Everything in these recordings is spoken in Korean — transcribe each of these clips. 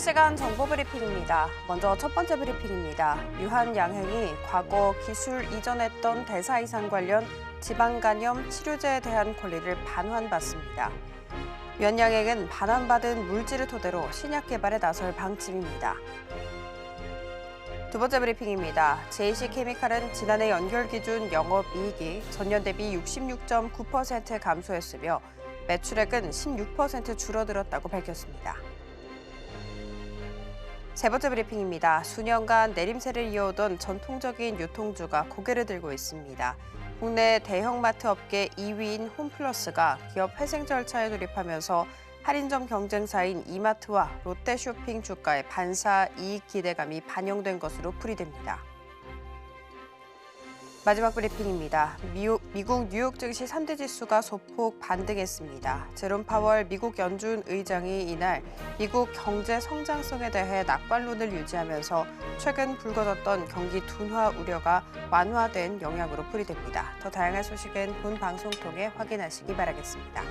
실시간 정보 브리핑입니다. 먼저 첫 번째 브리핑입니다. 유한양행이 과거 기술 이전했던 대사 이상 관련 지방간염 치료제에 대한 권리를 반환받습니다. 유한양행은 반환받은 물질을 토대로 신약 개발에 나설 방침입니다. 두 번째 브리핑입니다. JC케미칼은 지난해 연결 기준 영업이익이 전년 대비 66.9% 감소했으며 매출액은 16% 줄어들었다고 밝혔습니다. 세 번째 브리핑입니다. 수년간 내림세를 이어오던 전통적인 유통주가 고개를 들고 있습니다. 국내 대형마트 업계 2위인 홈플러스가 기업 회생 절차에 돌입하면서 할인점 경쟁사인 이마트와 롯데쇼핑 주가의 반사 이익 기대감이 반영된 것으로 풀이됩니다. 마지막 브리핑입니다. 미국 뉴욕 증시 3대 지수가 소폭 반등했습니다. 제롬 파월 미국 연준 의장이 이날 미국 경제 성장성에 대해 낙관론을 유지하면서 최근 불거졌던 경기 둔화 우려가 완화된 영향으로 풀이됩니다. 더 다양한 소식은 본 방송 통해 확인하시기 바라겠습니다.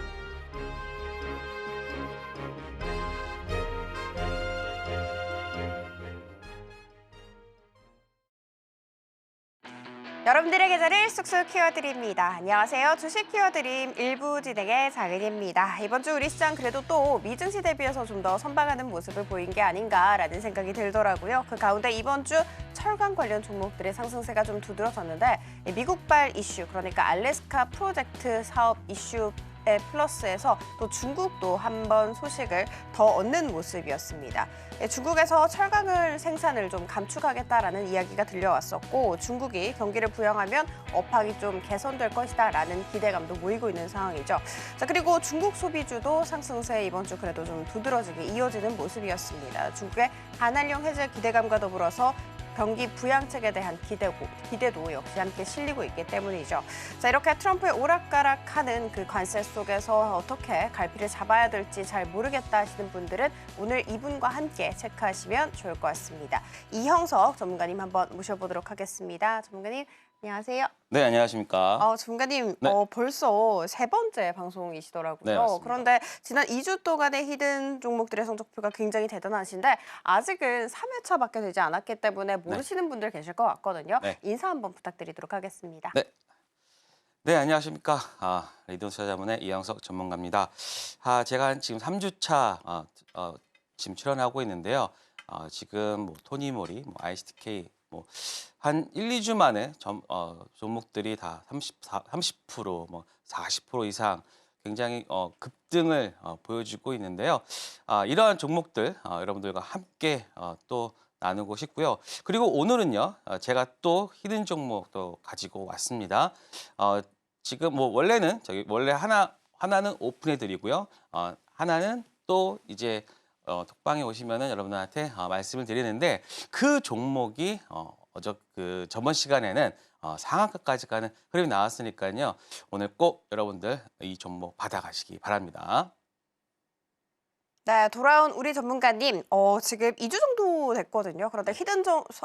여러분들의 계좌를 쑥쑥 키워드립니다. 안녕하세요. 주식 키워드림 1부 진행의 장은희입니다. 이번 주 우리 시장 그래도 또 미증시 대비해서 좀 더 선방하는 모습을 보인 게 아닌가라는 생각이 들더라고요. 그 가운데 이번 주 철강 관련 종목들의 상승세가 좀 두드러졌는데 미국발 이슈, 그러니까 알래스카 프로젝트 사업 이슈 플러스해서 또 중국도 한번 소식을 더 얻는 모습이었습니다. 중국에서 철강을 생산을 좀 감축하겠다라는 이야기가 들려왔었고 중국이 경기를 부양하면 업황이 좀 개선될 것이다라는 기대감도 모이고 있는 상황이죠. 자, 그리고 중국 소비주도 상승세 이번 주 그래도 좀 두드러지게 이어지는 모습이었습니다. 중국의 한한령 해제 기대감과 더불어서 경기 부양책에 대한 기대도 역시 함께 실리고 있기 때문이죠. 자, 이렇게 트럼프의 오락가락하는 그 관세 속에서 어떻게 갈피를 잡아야 될지 잘 모르겠다 하시는 분들은 오늘 이분과 함께 체크하시면 좋을 것 같습니다. 이형석 전문가님 한번 모셔보도록 하겠습니다. 전문가님, 안녕하세요. 네, 안녕하십니까. 전문가님, 네. 벌써 세 번째 방송이시더라고요. 네, 맞습니다. 그런데 지난 2주 동안의 히든 종목들의 성적표가 굉장히 대단하신데 아직은 3회차밖에 되지 않았기 때문에 모르시는 분들 계실 것 같거든요. 네. 인사 한번 부탁드리도록 하겠습니다. 네, 안녕하십니까. 리돈 투자자문의 이형석 전문가입니다. 제가 지금 3주차 지금 출연하고 있는데요. 지금 뭐 토니모리, ICTK 한 1, 2주 만에 종목들이 다 30%, 40% 이상 굉장히 급등을 보여주고 있는데요. 이러한 종목들 여러분들과 함께 또 나누고 싶고요. 그리고 오늘은요, 제가 또 히든 종목도 가지고 왔습니다. 지금 원래는 원래 하나는 오픈해 드리고요. 하나는 또 이제 톡방에 오시면은 여러분들한테 말씀을 드리는데 그 종목이 저번 시간에는 상한가까지 가는 흐름이 나왔으니까요. 오늘 꼭 여러분들 이 종목 받아가시기 바랍니다. 네, 돌아온 우리 전문가님, 지금 2주 정도 됐거든요. 그런데 히든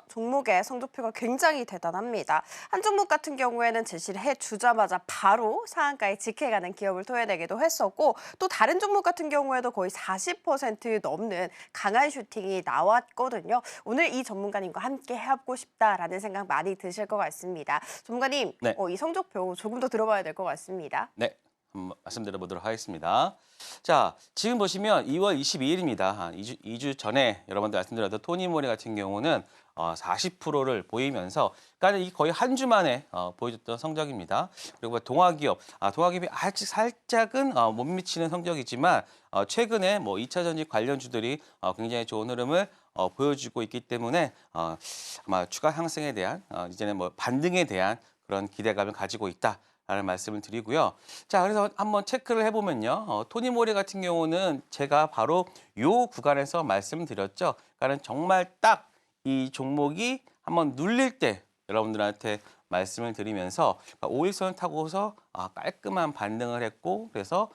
종목의 성적표가 굉장히 대단합니다. 한 종목 같은 경우에는 제시를 해주자마자 바로 상한가에 직행하는 기업을 토해내기도 했었고 또 다른 종목 같은 경우에도 거의 40% 넘는 강한 슈팅이 나왔거든요. 오늘 이 전문가님과 함께 해보고 싶다라는 생각 많이 드실 것 같습니다. 전문가님, 네. 이 성적표 조금 더 들어봐야 될 것 같습니다. 네, 한번 말씀드려보도록 하겠습니다. 자, 지금 보시면 2월 22일입니다. 2주 전에 여러분들 말씀드렸던 토니모리 같은 경우는 40%를 보이면서 그러니까 거의 한 주 만에 보여줬던 성적입니다. 그리고 동아기업이 아직 살짝은 못 미치는 성적이지만 최근에 2차 전지 관련주들이 굉장히 좋은 흐름을 보여주고 있기 때문에 아마 추가 상승에 대한 이제는 반등에 대한 그런 기대감을 가지고 있다. 라는 말씀을 드리고요. 자, 그래서 한번 체크를 해보면요. 토니모리 같은 경우는 제가 바로 요 구간에서 말씀을 드렸죠. 그러니까 정말 딱 이 종목이 한번 눌릴 때 여러분들한테 말씀을 드리면서 5일선을 타고서 깔끔한 반등을 했고 그래서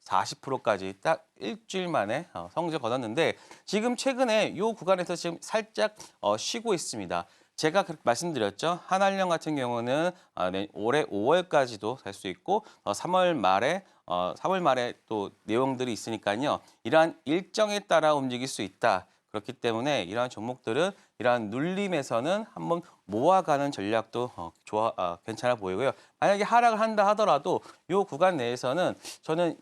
40%까지 딱 일주일 만에 성적을 거뒀는데 지금 최근에 요 구간에서 지금 살짝 쉬고 있습니다. 제가 그렇게 말씀드렸죠. 한한령 같은 경우는 올해 5월까지도 살 수 있고 3월 말에 또 내용들이 있으니까요. 이러한 일정에 따라 움직일 수 있다. 그렇기 때문에 이러한 종목들은 이러한 눌림에서는 한번 모아가는 전략도 괜찮아 보이고요. 만약에 하락을 한다 하더라도 이 구간 내에서는 저는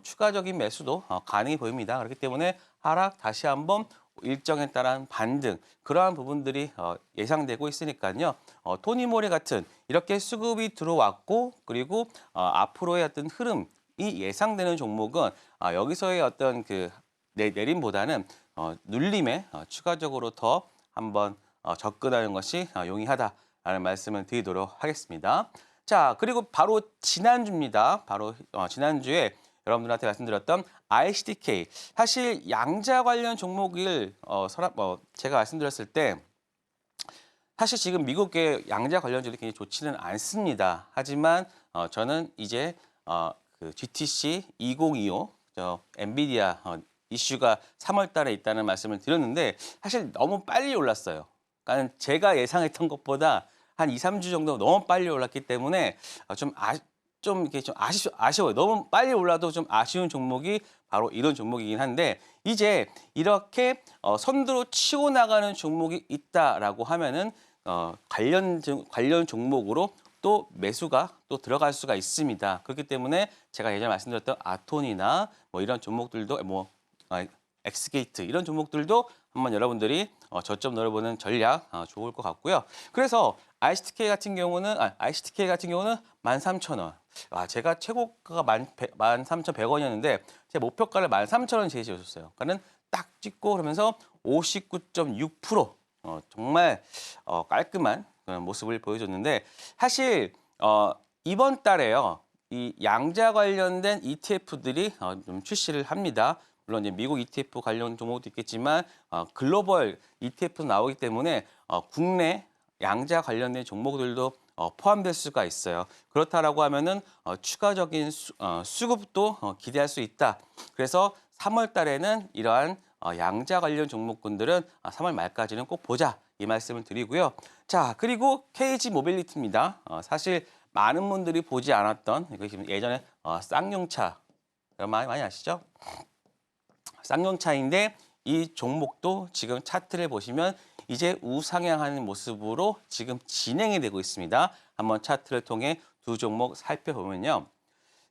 추가적인 매수도 가능해 보입니다. 그렇기 때문에 하락 다시 한번 일정에 따른 반등 그러한 부분들이 예상되고 있으니까요. 토니모리 같은 이렇게 수급이 들어왔고 그리고 앞으로의 어떤 흐름이 예상되는 종목은 여기서의 어떤 그 내림보다는 눌림에 추가적으로 더 한번 접근하는 것이 용이하다라는 말씀을 드리도록 하겠습니다. 자, 그리고 바로 지난주입니다. 바로 지난주에 여러분들한테 말씀드렸던 ICDK. 사실 양자 관련 종목을 제가 말씀드렸을 때 사실 지금 미국의 양자 관련주들이 굉장히 좋지는 않습니다. 하지만 저는 이제 그 GTC 2025 엔비디아 이슈가 3월 달에 있다는 말씀을 드렸는데 사실 너무 빨리 올랐어요. 그러니까 제가 예상했던 것보다 한 2, 3주 정도 너무 빨리 올랐기 때문에 좀 아쉬워요. 너무 빨리 올라도 좀 아쉬운 종목이 바로 이런 종목이긴 한데 이제 이렇게 선두로 치고 나가는 종목이 있다라고 하면은 관련 종목으로 또 매수가 또 들어갈 수가 있습니다. 그렇기 때문에 제가 예전에 말씀드렸던 아톤이나 뭐 이런 종목들도 엑스게이트 이런 종목들도 한번 여러분들이 저점 노려보는 전략 좋을 것 같고요. 그래서 ICTK 같은 경우는 13,000원. 제가 최고가가 13,100원이었는데 제 목표가를 13,000원 제시해줬어요. 그러니까는 딱 찍고 그러면서 59.6% 정말 깔끔한 그런 모습을 보여줬는데 사실 이번 달에요. 이 양자 관련된 ETF들이 좀 출시를 합니다. 물론 이제 미국 ETF 관련 종목도 있겠지만 글로벌 ETF도 나오기 때문에 국내 양자 관련된 종목들도 포함될 수가 있어요. 그렇다라고 하면은 추가적인 수급도 기대할 수 있다. 그래서 3월 달에는 이러한 양자 관련 종목군들은 3월 말까지는 꼭 보자 이 말씀을 드리고요. 자, 그리고 KG 모빌리티입니다. 사실 많은 분들이 보지 않았던 이거 지금 예전에 쌍용차 많이 아시죠? 쌍용차인데 이 종목도 지금 차트를 보시면 이제 우상향하는 모습으로 지금 진행이 되고 있습니다. 한번 차트를 통해 두 종목 살펴보면요.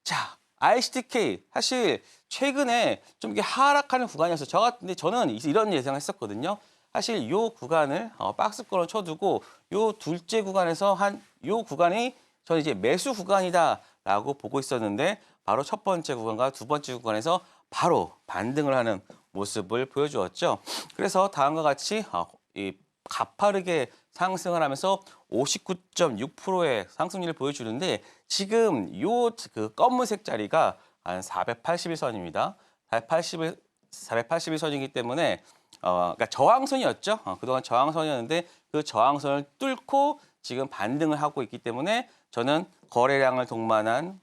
자, ICTK 사실 최근에 좀 이게 하락하는 구간이었어요. 근데 저는 이런 예상을 했었거든요. 사실 이 구간을 박스권을 쳐두고 이 둘째 구간에서 이 구간이 저는 이제 매수 구간이다라고 보고 있었는데 바로 첫 번째 구간과 두 번째 구간에서 바로 반등을 하는 모습을 보여주었죠. 그래서 다음과 같이 가파르게 상승을 하면서 59.6%의 상승률을 보여주는데 지금 그 검은색 자리가 한 481선입니다. 481선이기 때문에 그러니까 저항선이었죠. 그동안 저항선이었는데 그 저항선을 뚫고 지금 반등을 하고 있기 때문에 저는 거래량을 동반한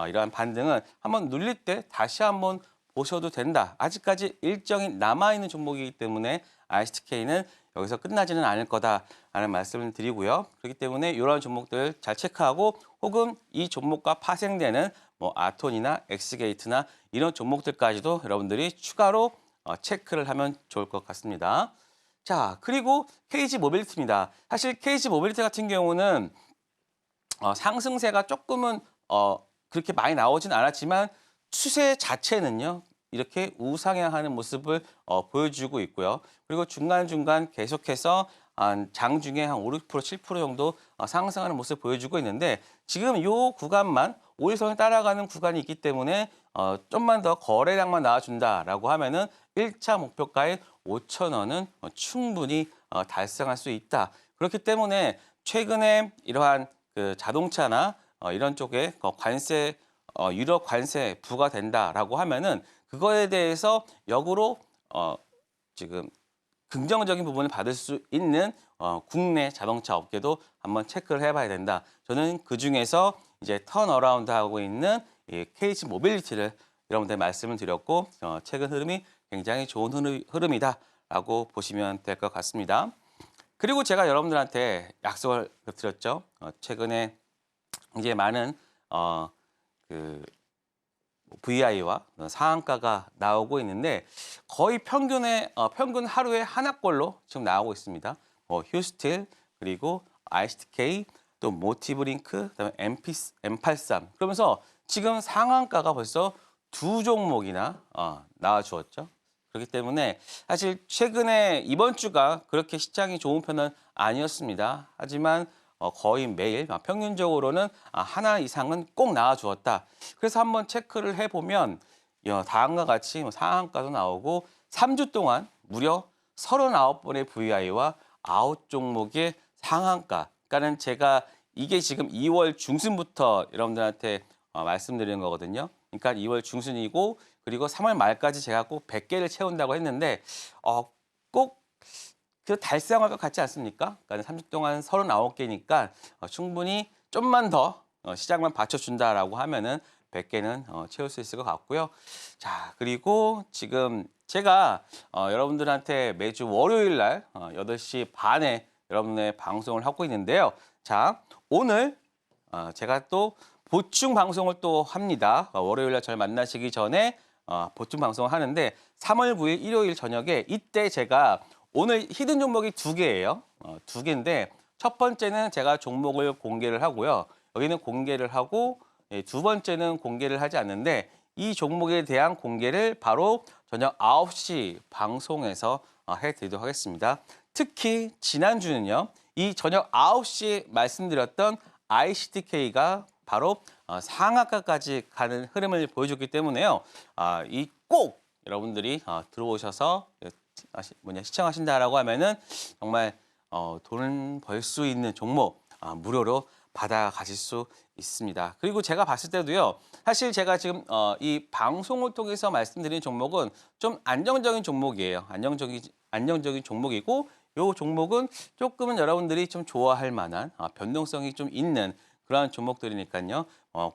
이러한 반등은 한번 눌릴 때 다시 한번 보셔도 된다. 아직까지 일정이 남아있는 종목이기 때문에 ICTK는 여기서 끝나지는 않을 거다라는 말씀을 드리고요. 그렇기 때문에 이런 종목들 잘 체크하고 혹은 이 종목과 파생되는 뭐 아톤이나 엑스게이트나 이런 종목들까지도 여러분들이 추가로 체크를 하면 좋을 것 같습니다. 자, 그리고 KG 모빌리티입니다. 사실 KG 모빌리티 같은 경우는 상승세가 조금은 그렇게 많이 나오진 않았지만 추세 자체는요. 이렇게 우상향하는 모습을 보여주고 있고요. 그리고 중간중간 계속해서 장중에 한 5, 6%, 7% 정도 상승하는 모습을 보여주고 있는데 지금 이 구간만 5일선을 따라가는 구간이 있기 때문에 좀만 더 거래량만 나와준다라고 하면은 1차 목표가인 5,000원은 충분히 달성할 수 있다. 그렇기 때문에 최근에 이러한 그 자동차나 이런 쪽에 관세 유럽 관세 부과된다라고 하면은 그거에 대해서 역으로 지금 긍정적인 부분을 받을 수 있는 국내 자동차 업계도 한번 체크를 해봐야 된다. 저는 그 중에서 이제 턴어라운드 하고 있는 이 KG 모빌리티를 여러분들 말씀을 드렸고 최근 흐름이 굉장히 좋은 흐름이다라고 보시면 될 것 같습니다. 그리고 제가 여러분들한테 약속을 드렸죠. 최근에 이제 많은 VI와 상한가가 나오고 있는데 거의 평균 하루에 하나꼴로 지금 나오고 있습니다. 휴스틸 그리고 ICTK 또 모티브링크 그다음에 M83 그러면서 지금 상한가가 벌써 두 종목이나 나와주었죠. 그렇기 때문에 사실 최근에 이번 주가 그렇게 시장이 좋은 편은 아니었습니다. 하지만 거의 매일 평균적으로는 하나 이상은 꼭 나와주었다. 그래서 한번 체크를 해보면 다음과 같이 상한가도 나오고 3주 동안 무려 39번의 VI와 9종목의 상한가. 그러니까는 제가 이게 지금 2월 중순부터 여러분들한테 말씀드리는 거거든요. 그러니까 2월 중순이고 그리고 3월 말까지 제가 꼭 100개를 채운다고 했는데 꼭 그 달성할 것 같지 않습니까? 그러니까 3주 동안 39개니까 충분히 좀만 더 시장만 받쳐준다라고 하면은 100개는 채울 수 있을 것 같고요. 자, 그리고 지금 제가 여러분들한테 매주 월요일 날 8시 반에 여러분의 방송을 하고 있는데요. 자, 오늘 제가 또 보충 방송을 또 합니다. 월요일 날 저를 만나시기 전에 보충 방송을 하는데 3월 9일 일요일 저녁에 이때 제가 오늘 히든 종목이 2개예요. 2개인데 첫 번째는 제가 종목을 공개를 하고요. 여기는 공개를 하고 두 번째는 공개를 하지 않는데 이 종목에 대한 공개를 바로 저녁 9시 방송에서 해드리도록 하겠습니다. 특히 지난주는요. 이 저녁 9시에 말씀드렸던 ICTK가 바로 상한가까지 가는 흐름을 보여줬기 때문에요. 이 꼭 여러분들이 들어오셔서 시청하신다라고 하면은 정말 돈을 벌 수 있는 종목 무료로 받아가실 수 있습니다. 그리고 제가 봤을 때도요. 사실 제가 지금 이 방송을 통해서 말씀드리는 종목은 좀 안정적인 종목이에요. 안정적인 종목이고 이 종목은 조금은 여러분들이 좀 좋아할 만한 변동성이 좀 있는 그러한 종목들이니까요.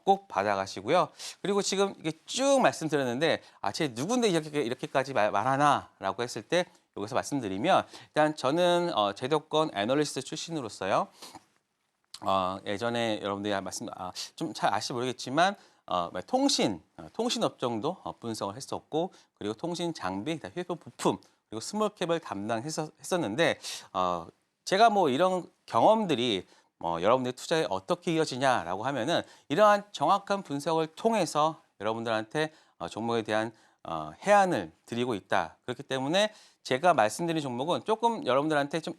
꼭 받아가시고요. 그리고 지금 이게 쭉 말씀드렸는데 쟤 누군데 이렇게까지 말하나라고 했을 때 여기서 말씀드리면 일단 저는 제도권 애널리스트 출신으로서요. 예전에 여러분들이 좀 잘 아실지 모르겠지만 통신 업종도 분석을 했었고 그리고 통신 장비, 휴대폰 부품 그리고 스몰캡을 담당했었는데 제가 이런 경험들이 여러분들의 투자에 어떻게 이어지냐라고 하면은 이러한 정확한 분석을 통해서 여러분들한테 종목에 대한 해안을 드리고 있다. 그렇기 때문에 제가 말씀드린 종목은 조금 여러분들한테 좀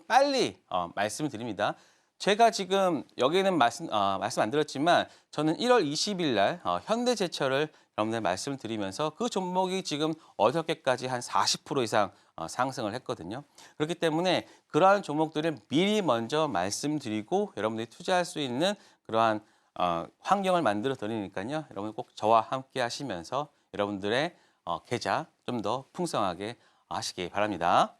빨리 말씀을 드립니다. 제가 지금 여기는 말씀 안 드렸지만 저는 1월 20일 날 현대제철을 여러분들 말씀을 드리면서 그 종목이 지금 어저께까지 한 40% 이상 상승을 했거든요. 그렇기 때문에 그러한 종목들을 미리 먼저 말씀드리고 여러분들이 투자할 수 있는 그러한 환경을 만들어 드리니까요. 여러분 꼭 저와 함께 하시면서 여러분들의 계좌 좀 더 풍성하게 하시기 바랍니다.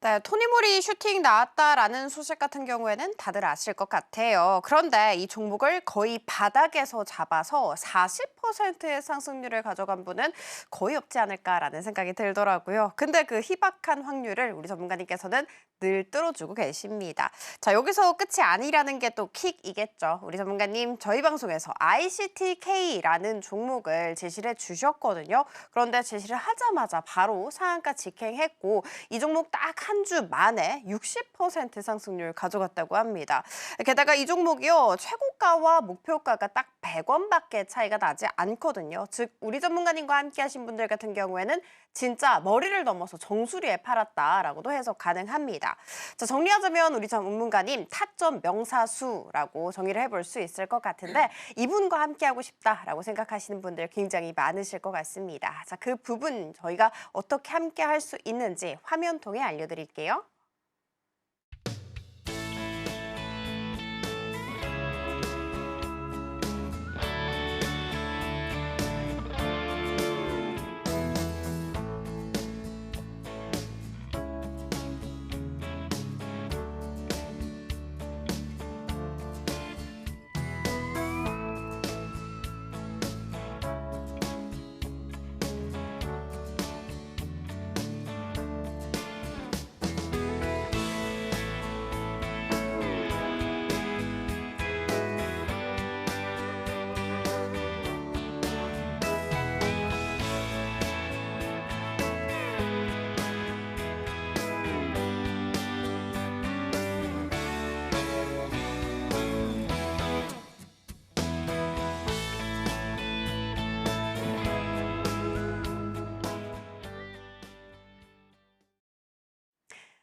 네, 토니모리 슈팅 나왔다라는 소식 같은 경우에는 다들 아실 것 같아요. 그런데 이 종목을 거의 바닥에서 잡아서 40%의 상승률을 가져간 분은 거의 없지 않을까라는 생각이 들더라고요. 근데 그 희박한 확률을 우리 전문가님께서는 늘 뚫어주고 계십니다. 자, 여기서 끝이 아니라는 게 또 킥이겠죠. 우리 전문가님 저희 방송에서 ICTK라는 종목을 제시를 해주셨거든요. 그런데 제시를 하자마자 바로 상한가 직행했고 이 종목 딱 한 주 만에 60% 상승률 가져갔다고 합니다. 게다가 이 종목이요. 최고가와 목표가가 딱 100원밖에 차이가 나지 않거든요. 즉 우리 전문가님과 함께 하신 분들 같은 경우에는 진짜 머리를 넘어서 정수리에 팔았다라고도 해석 가능합니다. 자, 정리하자면 우리 전문가님 타점 명사수라고 정의를 해볼 수 있을 것 같은데 이분과 함께하고 싶다라고 생각하시는 분들 굉장히 많으실 것 같습니다. 자, 그 부분 저희가 어떻게 함께할 수 있는지 화면 통해 알려드릴게요.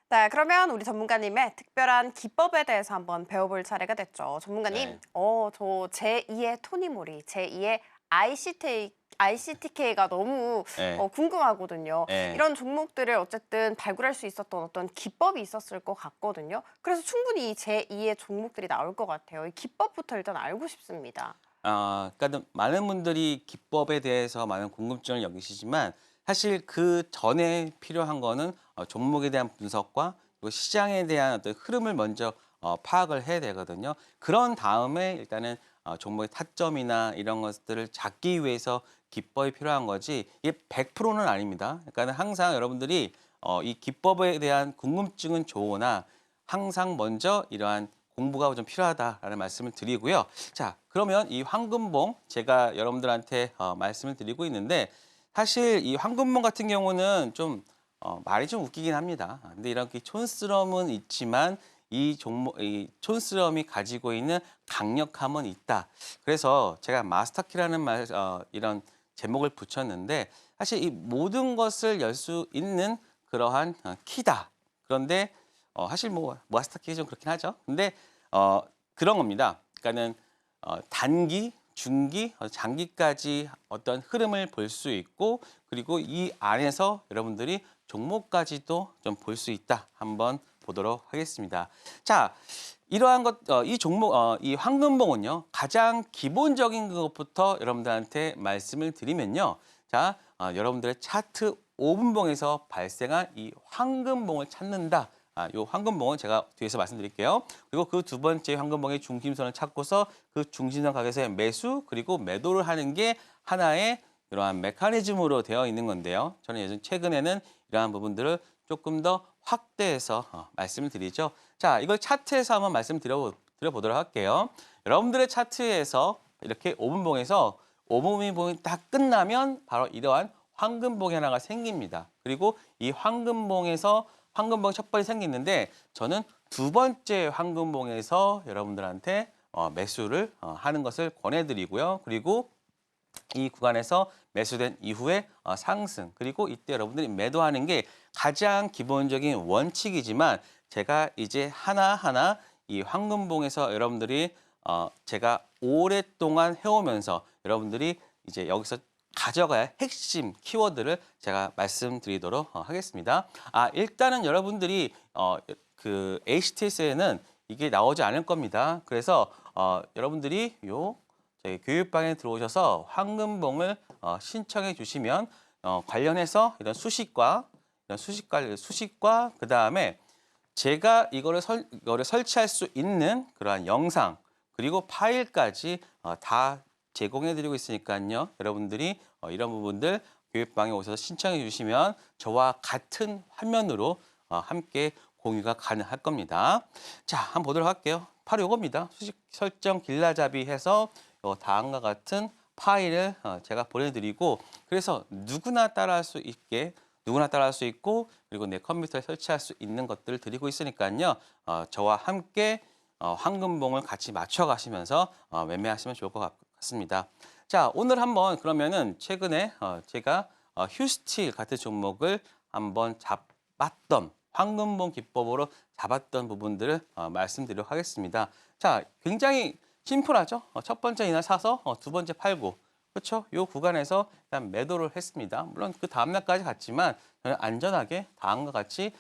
네, 그러면 우리 전문가님의 특별한 기법에 대해서 한번 배워볼 차례가 됐죠. 전문가님, 네. 저 제2의 토니모리, 제2의 ICTK가 너무 네. 궁금하거든요. 네. 이런 종목들을 어쨌든 발굴할 수 있었던 어떤 기법이 있었을 것 같거든요. 그래서 충분히 이 제2의 종목들이 나올 것 같아요. 이 기법부터 일단 알고 싶습니다. 그러니까 많은 분들이 기법에 대해서 많은 궁금증을 여기시지만 사실 그 전에 필요한 거는 종목에 대한 분석과 그리고 시장에 대한 어떤 흐름을 먼저 파악을 해야 되거든요. 그런 다음에 일단은 종목의 타점이나 이런 것들을 잡기 위해서 기법이 필요한 거지 이게 100%는 아닙니다. 그러니까 항상 여러분들이 이 기법에 대한 궁금증은 좋으나 항상 먼저 이러한 공부가 좀 필요하다라는 말씀을 드리고요. 자, 그러면 이 황금봉 제가 여러분들한테 말씀을 드리고 있는데 사실 이 황금봉 같은 경우는 좀 말이 좀 웃기긴 합니다. 근데 이렇게 촌스러움은 있지만 이 촌스러움이 가지고 있는 강력함은 있다. 그래서 제가 마스터키라는 이런 제목을 붙였는데 사실 이 모든 것을 열 수 있는 그러한 키다. 그런데 사실 뭐 마스터키 좀 그렇긴 하죠. 근데 그런 겁니다. 그러니까는 단기, 중기, 장기까지 어떤 흐름을 볼 수 있고 그리고 이 안에서 여러분들이 종목까지도 좀 볼 수 있다. 한번 보도록 하겠습니다. 자, 이러한 이 종목, 이 황금봉은요, 가장 기본적인 것부터 여러분들한테 말씀을 드리면요. 자, 여러분들의 차트 5분봉에서 발생한 이 황금봉을 찾는다. 요 황금봉은 제가 뒤에서 말씀드릴게요. 그리고 그 두 번째 황금봉의 중심선을 찾고서 그 중심선 가격에서의 매수 그리고 매도를 하는 게 하나의 이러한 메커니즘으로 되어 있는 건데요. 저는 예전 최근에는 이러한 부분들을 조금 더 확대해서 말씀을 드리죠. 자, 이걸 차트에서 한번 드려보도록 할게요. 여러분들의 차트에서 이렇게 5분봉에서 5분봉이 딱 끝나면 바로 이러한 황금봉이 하나가 생깁니다. 그리고 이 황금봉에서 황금봉이 첫 번째 생기는데 저는 두 번째 황금봉에서 여러분들한테 매수를 하는 것을 권해드리고요. 그리고 이 구간에서 매수된 이후에 상승 그리고 이때 여러분들이 매도하는 게 가장 기본적인 원칙이지만 제가 이제 하나하나 이 황금봉에서 여러분들이 제가 오랫동안 해오면서 여러분들이 이제 여기서 가져가야 할 핵심 키워드를 제가 말씀드리도록 하겠습니다. 일단은 여러분들이 그 HTS에는 이게 나오지 않을 겁니다. 그래서 여러분들이 저희 교육방에 들어오셔서 황금봉을 신청해 주시면 관련해서 이런 수식과 그다음에 제가 이거를 설치할 수 있는 그러한 영상 그리고 파일까지 다 제공해 드리고 있으니까요. 여러분들이 이런 부분들 교육방에 오셔서 신청해 주시면 저와 같은 화면으로 함께 공유가 가능할 겁니다. 자, 한번 보도록 할게요. 바로 이겁니다. 수식 설정 길라잡이 해서 다음과 같은 파일을 제가 보내드리고 그래서 누구나 따라할 수 있고 그리고 내 컴퓨터에 설치할 수 있는 것들을 드리고 있으니까요. 저와 함께 황금봉을 같이 맞춰가시면서 매매하시면 좋을 것 같습니다. 자, 오늘 한번 그러면은 최근에 제가 휴스틸 같은 종목을 한번 잡았던 황금봉 기법으로 잡았던 부분들을 말씀드리도록 하겠습니다. 자, 굉장히 심플하죠? 첫 번째 이날 사서 두 번째 팔고 그렇죠? 이 구간에서 일단 매도를 했습니다. 물론 그 다음날까지 갔지만 저는 안전하게 다음과 같이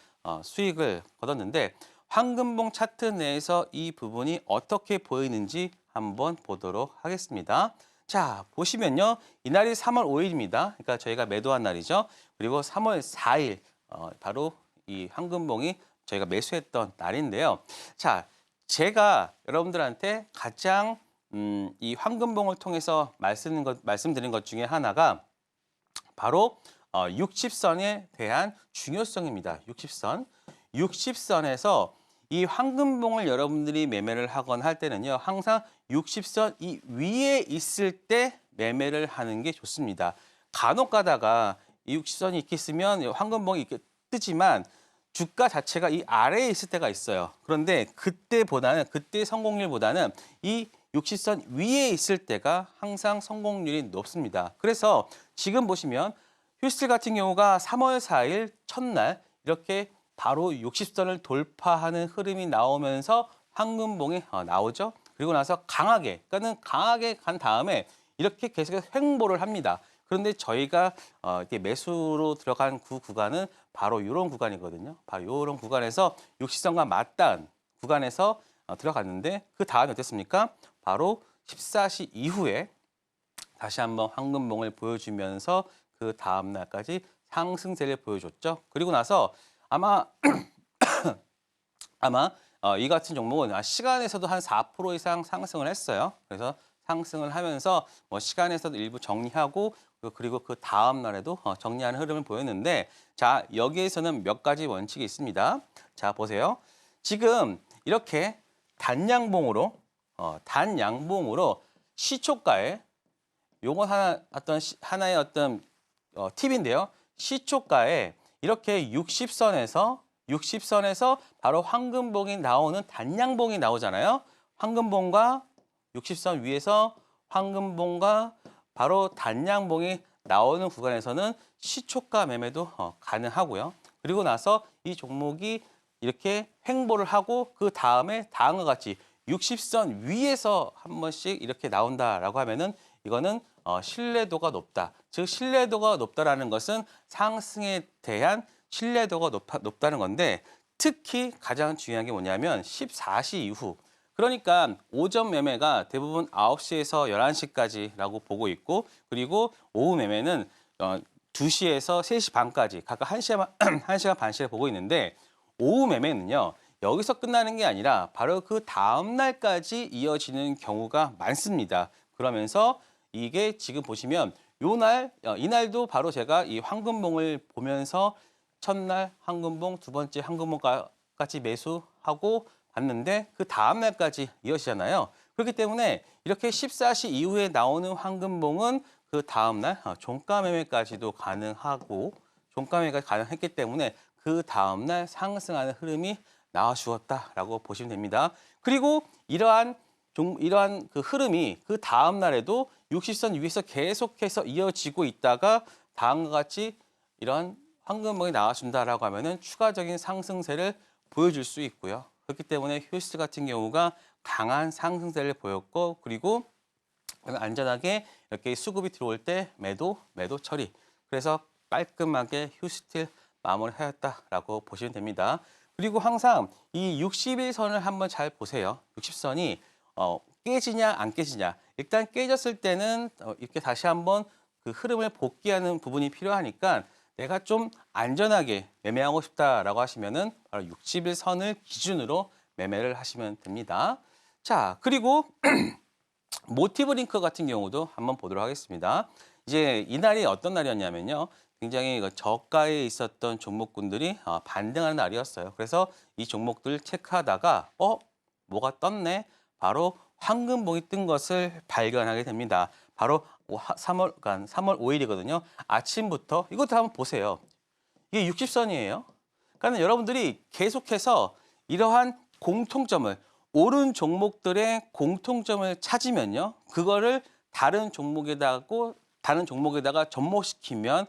수익을 거뒀는데 황금봉 차트 내에서 이 부분이 어떻게 보이는지 한번 보도록 하겠습니다. 자, 보시면요. 이날이 3월 5일입니다. 그러니까 저희가 매도한 날이죠. 그리고 3월 4일 바로 이 황금봉이 저희가 매수했던 날인데요. 자, 제가 여러분들한테 가장 이 황금봉을 통해서 말씀드린 것 중에 하나가 바로 60선에 대한 중요성입니다. 60선. 60선에서 이 황금봉을 여러분들이 매매를 하거나 할 때는요. 항상 60선 이 위에 있을 때 매매를 하는 게 좋습니다. 간혹 가다가 이 60선이 이렇게 있으면 황금봉이 이렇게 뜨지만 주가 자체가 이 아래에 있을 때가 있어요. 그런데 그때 성공률보다는 이 60선 위에 있을 때가 항상 성공률이 높습니다. 그래서 지금 보시면 휴스틸 같은 경우가 3월 4일 첫날 이렇게 바로 60선을 돌파하는 흐름이 나오면서 황금봉이 나오죠. 그리고 나서 그러니까는 강하게 간 다음에 이렇게 계속해서 횡보를 합니다. 그런데 저희가 이렇게 매수로 들어간 그 구간은 바로 이런 구간이거든요. 바로 이런 구간에서 60선과 맞닿은 구간에서 들어갔는데 그 다음에 어땠습니까? 바로 14시 이후에 다시 한번 황금봉을 보여주면서 그 다음 날까지 상승세를 보여줬죠. 그리고 나서 아마 이 같은 종목은 시간에서도 한 4% 이상 상승을 했어요. 그래서 상승을 하면서 뭐 시간에서도 일부 정리하고 그리고 그 다음 날에도 정리하는 흐름을 보였는데 자, 여기에서는 몇 가지 원칙이 있습니다. 자, 보세요. 지금 이렇게 단양봉으로 시초가에 요건 하나의 어떤 팁인데요. 시초가에 이렇게 60선에서 바로 황금봉이 나오는 단양봉이 나오잖아요. 황금봉과 60선 위에서 황금봉과 바로 단양봉이 나오는 구간에서는 시초가 매매도 가능하고요. 그리고 나서 이 종목이 이렇게 횡보를 하고 그 다음에 다음과 같이 60선 위에서 한 번씩 이렇게 나온다라고 하면은 이거는 신뢰도가 높다. 즉 신뢰도가 높다라는 것은 상승에 대한 신뢰도가 높다는 건데 특히 가장 중요한 게 뭐냐면 14시 이후 그러니까 오전 매매가 대부분 9시에서 11시까지라고 보고 있고 그리고 오후 매매는 2시에서 3시 반까지 각각 1시간 반씩을 보고 있는데 오후 매매는요. 여기서 끝나는 게 아니라 바로 그 다음 날까지 이어지는 경우가 많습니다. 그러면서 이게 지금 보시면 이날도 바로 제가 이 황금봉을 보면서 첫날 황금봉, 두 번째 황금봉까지 매수하고 봤는데 그 다음 날까지 이어지잖아요. 그렇기 때문에 이렇게 14시 이후에 나오는 황금봉은 그 다음 날 종가 매매까지도 가능하고 종가 매매가 가능했기 때문에 그 다음 날 상승하는 흐름이 나와 주었다라고 보시면 됩니다. 그리고 이러한 그 흐름이 그 다음 날에도 60선 위에서 계속해서 이어지고 있다가 다음과 같이 이런 황금봉이 나와준다라고 하면은 추가적인 상승세를 보여줄 수 있고요. 그렇기 때문에 휴스 같은 경우가 강한 상승세를 보였고 그리고 안전하게 이렇게 수급이 들어올 때 매도 처리. 그래서 깔끔하게 휴스틸 마무리하였다라고 보시면 됩니다. 그리고 항상 이 60일선을 한번 잘 보세요. 60선이 깨지냐 안 깨지냐. 일단 깨졌을 때는 이렇게 다시 한번 그 흐름을 복귀하는 부분이 필요하니까 내가 좀 안전하게 매매하고 싶다라고 하시면은 바로 60일선을 기준으로 매매를 하시면 됩니다. 자, 그리고 모티브 링크 같은 경우도 한번 보도록 하겠습니다. 이제 이날이 어떤 날이었냐면요. 굉장히 저가에 있었던 종목군들이 반등하는 날이었어요. 그래서 이 종목들 체크하다가 뭐가 떴네? 바로 황금봉이 뜬 것을 발견하게 됩니다. 바로 3월 5일이거든요. 아침부터 이것도 한번 보세요. 이게 60선이에요. 그러니까 여러분들이 계속해서 이러한 공통점을 오른 종목들의 공통점을 찾으면요. 그거를 다른 종목에다가 접목시키면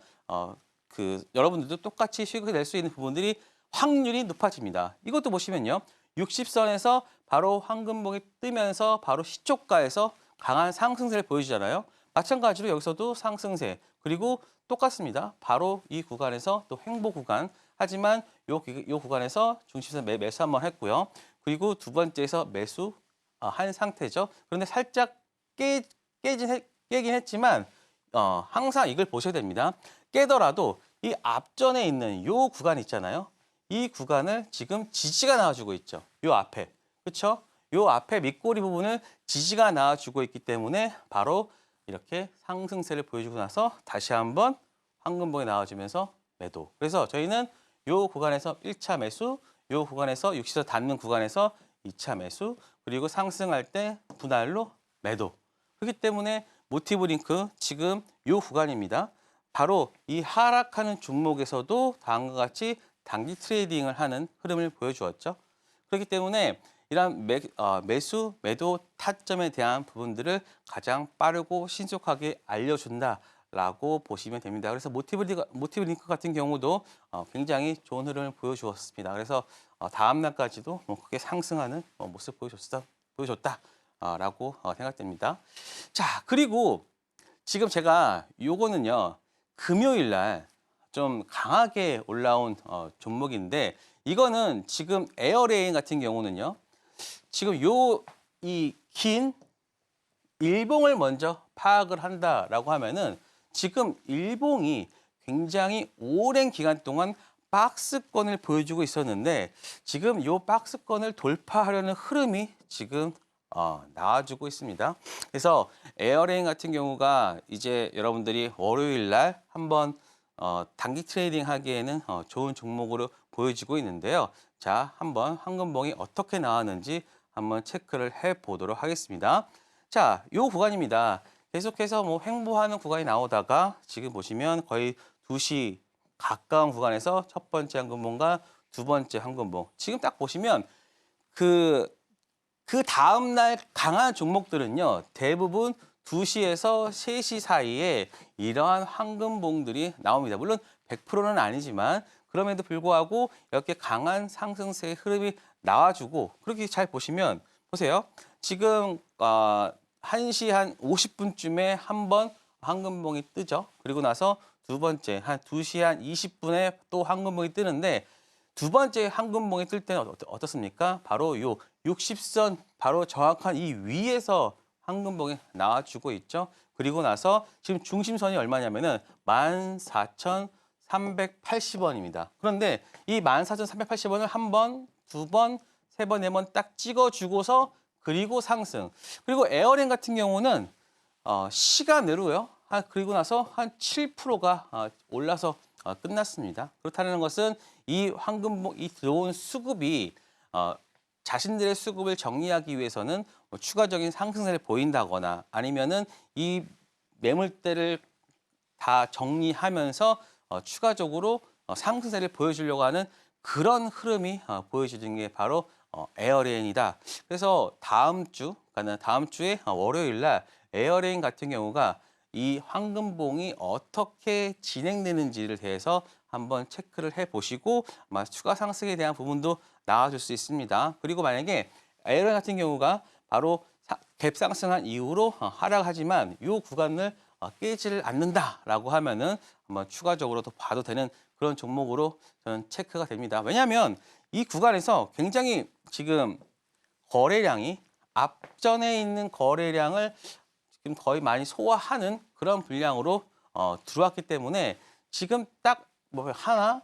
여러분들도 똑같이 수익을 낼 수 있는 부분들이 확률이 높아집니다. 이것도 보시면요. 60선에서 바로 황금봉이 뜨면서 바로 시초가에서 강한 상승세를 보여주잖아요. 마찬가지로 여기서도 상승세 그리고 똑같습니다. 바로 이 구간에서 또 횡보 구간 하지만 요 구간에서 중심선 매수 한번 했고요. 그리고 두 번째에서 매수 한 상태죠. 그런데 살짝 깨긴 했지만 항상 이걸 보셔야 됩니다. 깨더라도 이 앞전에 있는 요 구간 있잖아요. 이 구간을 지금 지지가 나와주고 있죠. 요 앞에. 그렇죠? 요 앞에 밑꼬리 부분을 지지가 나와주고 있기 때문에 바로 이렇게 상승세를 보여주고 나서 다시 한번 황금봉이 나와주면서 매도. 그래서 저희는 요 구간에서 1차 매수, 요 구간에서 60선 닿는 구간에서 2차 매수, 그리고 상승할 때 분할로 매도. 그렇기 때문에 모티브 링크 지금 요 구간입니다. 바로 이 하락하는 종목에서도 다음과 같이 단기 트레이딩을 하는 흐름을 보여주었죠. 그렇기 때문에 이러한 매도 타점에 대한 부분들을 가장 빠르고 신속하게 알려준다. 라고 보시면 됩니다. 그래서 모티브 링크 같은 경우도 굉장히 좋은 흐름을 보여주었습니다. 그래서 다음 날까지도 크게 상승하는 모습 보여줬다라고 생각됩니다. 자, 그리고 지금 제가 요거는요, 금요일 날 좀 강하게 올라온 종목인데, 이거는 지금 에어레인 같은 경우는요, 지금 이 긴 일봉을 먼저 파악을 한다라고 하면은 지금 일봉이 굉장히 오랜 기간 동안 박스권을 보여주고 있었는데, 지금 이 박스권을 돌파하려는 흐름이 지금 나와주고 있습니다. 그래서 에어레인 같은 경우가 이제 여러분들이 월요일 날 한번 단기 트레이딩 하기에는 좋은 종목으로 보여지고 있는데요. 자, 한번 황금봉이 어떻게 나왔는지 한번 체크를 해 보도록 하겠습니다. 자, 요 구간입니다. 계속해서 횡보하는 구간이 나오다가 지금 보시면 거의 2시 가까운 구간에서 첫 번째 황금봉과 두 번째 황금봉. 지금 딱 보시면 그 다음 날 강한 종목들은요, 대부분 2시에서 3시 사이에 이러한 황금봉들이 나옵니다. 물론 100%는 아니지만 그럼에도 불구하고 이렇게 강한 상승세의 흐름이 나와주고, 그렇게 잘 보시면 보세요. 지금 1시 한 50분쯤에 한번 황금봉이 뜨죠. 그리고 나서 두 번째 한 2시 한 20분에 또 황금봉이 뜨는데, 두 번째 황금봉이 뜰 때는 어떻습니까? 바로 요 60선 바로 정확한 이 위에서 황금봉이 나와주고 있죠. 그리고 나서 지금 중심선이 얼마냐면은 14,380원입니다. 그런데 이 14,380원을 한 번, 두 번, 세 번, 네 번 딱 찍어주고서 그리고 상승. 그리고 에어랜 같은 경우는 시간으로요. 그리고 나서 한 7%가 올라서 끝났습니다. 그렇다는 것은 이 황금봉, 이 들어온 수급이 자신들의 수급을 정리하기 위해서는 추가적인 상승세를 보인다거나 아니면은 이 매물대를 다 정리하면서 추가적으로 상승세를 보여주려고 하는 그런 흐름이 보여지는 게 바로 에어레인이다. 그래서 다음 주에 월요일 날 에어레인 같은 경우가 이 황금봉이 어떻게 진행되는지를 대해서 한번 체크를 해보시고 아마 추가 상승에 대한 부분도 나와줄 수 있습니다. 그리고 만약에 에어레인 같은 경우가 바로 갭 상승한 이후로 하락하지만 이 구간을 깨지를 않는다라고 하면은 한번 추가적으로 더 봐도 되는 그런 종목으로 저는 체크가 됩니다. 왜냐하면 이 구간에서 굉장히 지금 거래량이 앞전에 있는 거래량을 지금 거의 많이 소화하는 그런 분량으로 들어왔기 때문에 지금 딱 하나,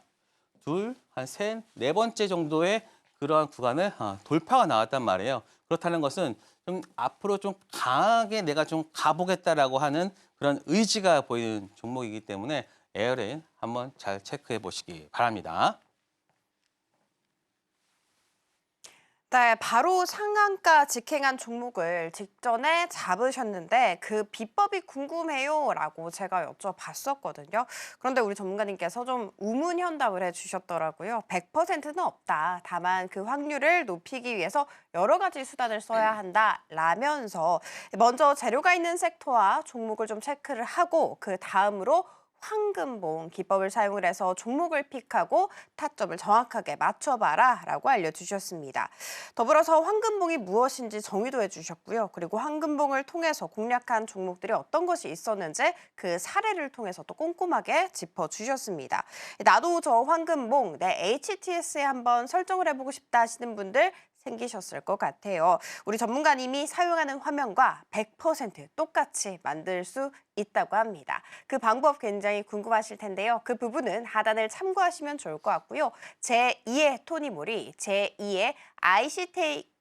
둘, 한 셋, 네 번째 정도의 그러한 구간을 돌파가 나왔단 말이에요. 그렇다는 것은 좀 앞으로 좀 강하게 내가 좀 가보겠다라고 하는 그런 의지가 보이는 종목이기 때문에 에어레인 한번 잘 체크해 보시기 바랍니다. 네, 바로 상한가 직행한 종목을 직전에 잡으셨는데 그 비법이 궁금해요라고 제가 여쭤봤었거든요. 그런데 우리 전문가님께서 좀 우문현답을 해주셨더라고요. 100%는 없다. 다만 그 확률을 높이기 위해서 여러 가지 수단을 써야 한다라면서 먼저 재료가 있는 섹터와 종목을 좀 체크를 하고 그 다음으로 황금봉 기법을 사용을 해서 종목을 픽하고 타점을 정확하게 맞춰봐라 라고 알려주셨습니다. 더불어서 황금봉이 무엇인지 정의도 해주셨고요. 그리고 황금봉을 통해서 공략한 종목들이 어떤 것이 있었는지 그 사례를 통해서 또 꼼꼼하게 짚어주셨습니다. 나도 저 황금봉 내 HTS에 한번 설정을 해보고 싶다 하시는 분들 생기셨을 것 같아요. 우리 전문가님이 사용하는 화면과 100% 똑같이 만들 수 있다고 합니다. 그 방법 굉장히 궁금하실 텐데요. 그 부분은 하단을 참고하시면 좋을 것 같고요. 제2의 토니모리, 제2의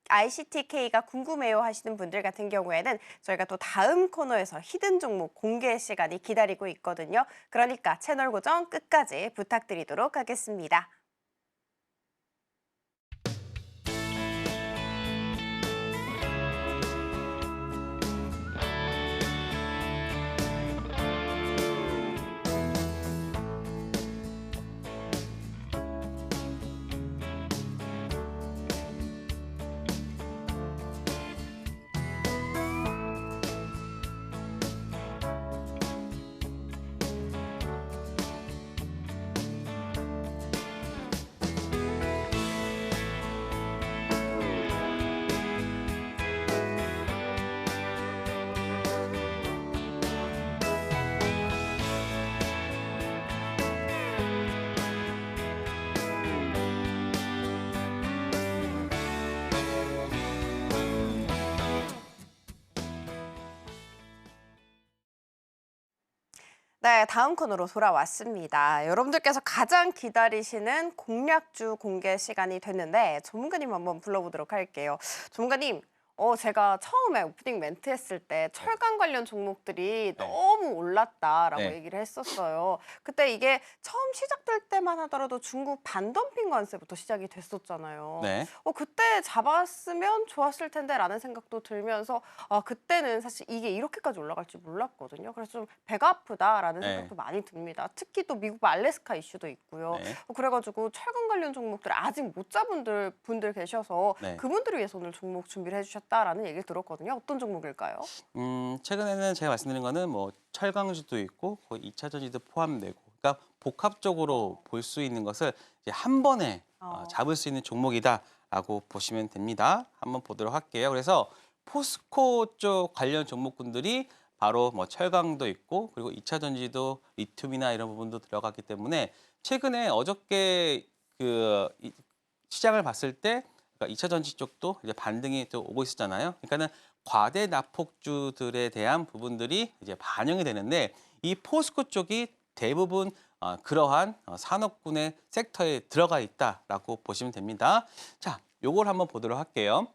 ICTK가 궁금해요 하시는 분들 같은 경우에는 저희가 또 다음 코너에서 히든 종목 공개 시간이 기다리고 있거든요. 그러니까 채널 고정 끝까지 부탁드리도록 하겠습니다. 네, 다음 코너로 돌아왔습니다. 여러분들께서 가장 기다리시는 공략주 공개 시간이 됐는데 전문가님 한번 불러보도록 할게요. 전문가님, 제가 처음에 오프닝 멘트 했을 때 철강 관련 종목들이 네. 너무 올랐다라고 네. 얘기를 했었어요. 그때 이게 처음 시작될 때만 하더라도 중국 반덤핑 관세부터 시작이 됐었잖아요. 네. 그때 잡았으면 좋았을 텐데라는 생각도 들면서 그때는 사실 이게 이렇게까지 올라갈 줄 몰랐거든요. 그래서 좀 배가 아프다라는 네. 생각도 많이 듭니다. 특히 또 미국 알래스카 이슈도 있고요. 네. 그래가지고 철강 관련 종목들 아직 못 잡은 분들 계셔서 네. 그분들을 위해서 오늘 종목 준비를 해주셨다라는 얘기를 들었거든요. 어떤 종목일까요? 최근에는 제가 말씀드린 거는 뭐 철강주도 있고 거의 2차 전지도 포함되고, 그러니까 복합적으로 볼 수 있는 것을 이제 한 번에 잡을 수 있는 종목이다라고 보시면 됩니다. 한번 보도록 할게요. 그래서 포스코 쪽 관련 종목군들이 바로 뭐 철강도 있고, 그리고 2차 전지도 리튬이나 이런 부분도 들어갔기 때문에 최근에 어저께 시장을 봤을 때, 그러니까 2차 전지 쪽도 이제 반등이 또 오고 있었잖아요. 그러니까는 과대 낙폭주들에 대한 부분들이 이제 반영이 되는데, 이 포스코 쪽이 대부분 그러한 산업군의 섹터에 들어가 있다라고 보시면 됩니다. 자, 요걸 한번 보도록 할게요.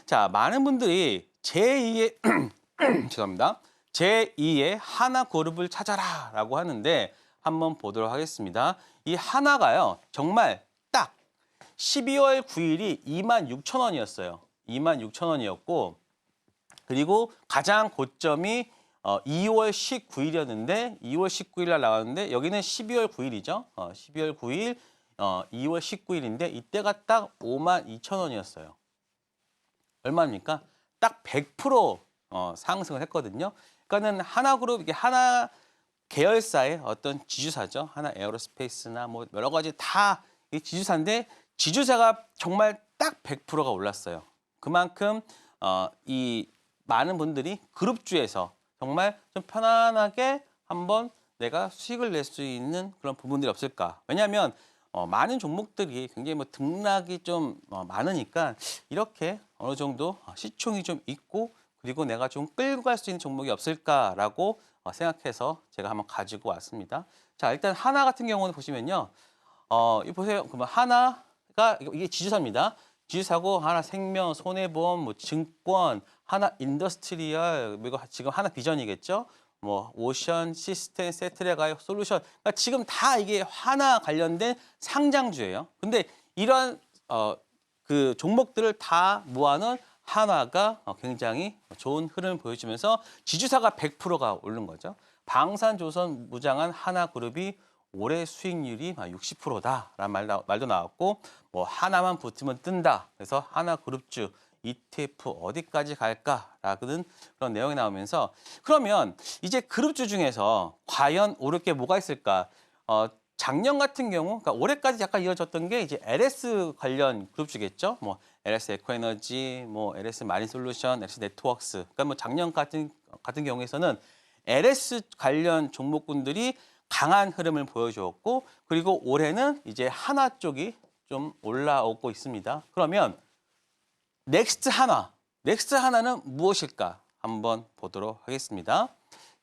자, 많은 분들이 제2의 죄송합니다. 제2의 하나그룹을 찾아라라고 하는데 한번 보도록 하겠습니다. 이 하나가요, 정말 딱 12월 9일이 26,000원이었어요. 26,000원이었고, 그리고 가장 고점이 2월 19일이었는데 2월 19일 날 나왔는데 여기는 12월 9일이죠. 12월 9일, 2월 19일인데 이때가 딱 52,000원이었어요. 얼마입니까? 딱 100% 상승을 했거든요. 그러니까는 하나그룹, 이게 하나 계열사의 어떤 지주사죠. 하나 에어로스페이스나 뭐 여러 가지 다 이 지주사인데, 지주사가 정말 딱 100%가 올랐어요. 그만큼 이 많은 분들이 그룹주에서 정말 좀 편안하게 한번 내가 수익을 낼 수 있는 그런 부분들이 없을까. 왜냐하면 많은 종목들이 굉장히 뭐 등락이 좀 많으니까 이렇게 어느 정도 시총이 좀 있고, 그리고 내가 좀 끌고 갈 수 있는 종목이 없을까라고 생각해서 제가 한번 가지고 왔습니다. 자, 일단 하나 같은 경우는 보시면요. 이 보세요. 그러면 하나가 이게 지주사입니다. 지주사고 하나 생명, 손해보험, 뭐 증권, 하나 인더스트리얼, 그리고 지금 하나 비전이겠죠. 뭐 오션, 시스템, 세트레가요, 솔루션. 그러니까 지금 다 이게 하나 관련된 상장주예요. 근데 이런 그 종목들을 다 모아놓은 한화가 굉장히 좋은 흐름을 보여주면서 지주사가 100%가 오른 거죠. 방산조선 무장한 하나그룹이 올해 수익률이 60%다라는 말도 나왔고, 뭐 하나만 붙으면 뜬다. 그래서 하나그룹주 ETF 어디까지 갈까라는 그런 내용이 나오면서, 그러면 이제 그룹주 중에서 과연 오를 게 뭐가 있을까? 작년 같은 경우, 그러니까 올해까지 약간 이어졌던 게 이제 LS 관련 그룹주겠죠. 뭐 LS 에코에너지, 뭐 LS 마린솔루션, LS 네트워크스. 그러니까 뭐 작년 같은 경우에서는 LS 관련 종목군들이 강한 흐름을 보여주었고, 그리고 올해는 이제 하나 쪽이 좀 올라오고 있습니다. 그러면 넥스트 하나는 무엇일까 한번 보도록 하겠습니다.